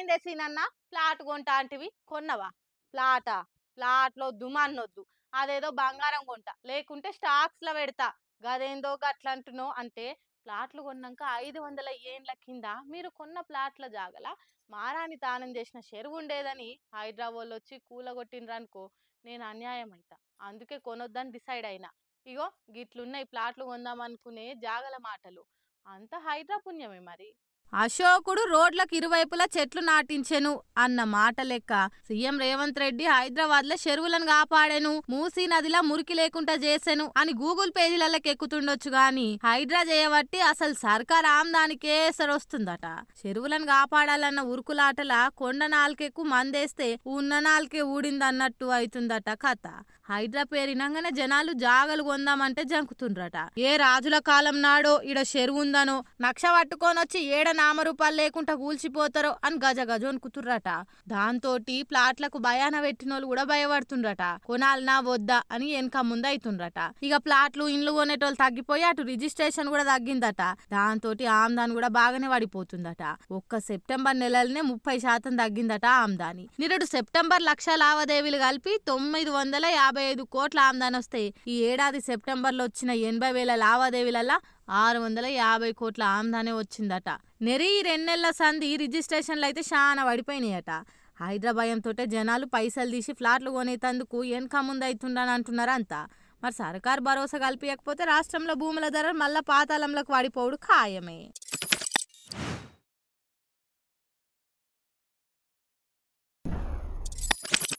ఏమైందే సీనన్న ప్లాట్ కొంటా అంటివి కొన్నవా ప్లాటా ప్లాట్లో దుమాన్నొద్దు అదేదో బంగారం కొంట లేకుంటే స్టాక్స్ లో పెడతా గదేందో గట్లంటునో అంటే ప్లాట్లు కొన్నాక 500 ఏండ్ల కింద మీరు కొన్న ప్లాట్ల జాగల మారాని దానం చేసిన చెరువు ఉండేదని హైదరాబాద్ వచ్చి కూలగొట్టిండ్రనుకో నేను అన్యాయం అయితా అందుకే కొనొద్దని డిసైడ్ అయినా ఇగో గిట్లున్నాయి ప్లాట్లు కొందామనుకునే జాగల మాటలు అంత హైదరా పుణ్యమే మరి అశోకుడు రోడ్లకు ఇరువైపులా చెట్లు నాటించెను అన్న మాట లెక్క సీఎం రేవంత్ రెడ్డి హైదరాబాద్ లో చెరువులను కాపాడెను మూసీ నదిలా మురికి లేకుండా చేసెను అని గూగుల్ పేజీలకి ఎక్కుతుండొచ్చు గాని హైడ్రా చేయబట్టి అసలు సర్కార్ ఆమ్దానికే ఎసరొస్తుందట చెరువులను కాపాడాలన్న ఉరుకులాటల కొండ నాలుకెక్కు మందేస్తే ఉన్న నాలుకే ఊడిందన్నట్టు అవుతుందట కథ హైడ్రా పేరినంగానే జనాలు జాగలు కొందామంటే జంకుతుండ్రట ఏ రాజుల కాలం నాడో ఈడ చెరువుందనో నక్ష పట్టుకొనొచ్చి ఏడ నామరూపాలు లేకుండా కూల్చిపోతారో అని గజ గజ వణుకుతుర్రట దాంతోటి ప్లాట్లకు భయాన పెట్టినోళ్ళు కూడా భయపడుతుండ్రట కొనాలనా వద్దా అని వెనక ముందు అవుతుండ్రట ఇక ప్లాట్లు ఇండ్లు కొనేటోళ్ళు తగ్గిపోయి అటు రిజిస్ట్రేషన్ కూడా తగ్గిందట దాంతోటి ఆమ్దాని కూడా బాగానే పడిపోతుందట ఒక్క సెప్టెంబర్ నెలలనే 30% తగ్గిందట ఆమ్దాని నిరుడు సెప్టెంబర్ లక్ష లావాదేవీలు కలిపి 955 కోట్ల ఆమ్దాని వస్తాయి ఈ ఏడాది సెప్టెంబర్ లో వచ్చిన 80,000 లావాదేవీలలా 650 కోట్ల ఆమ్దానే వచ్చిందట నెరి 2 నెలల సంధి రిజిస్ట్రేషన్లు అయితే చాలా పడిపోయినాయట హైదరాబాద్తోటే జనాలు పైసలు తీసి ఫ్లాట్లు కొనేతందుకు వెనక ముందు అవుతుండని అంటున్నారు అంతా మరి సర్కార్ భరోసా కల్పించకపోతే రాష్ట్రంలో భూముల ధర మళ్ళా పాతాళంలోకి పడిపోవడు ఖాయమే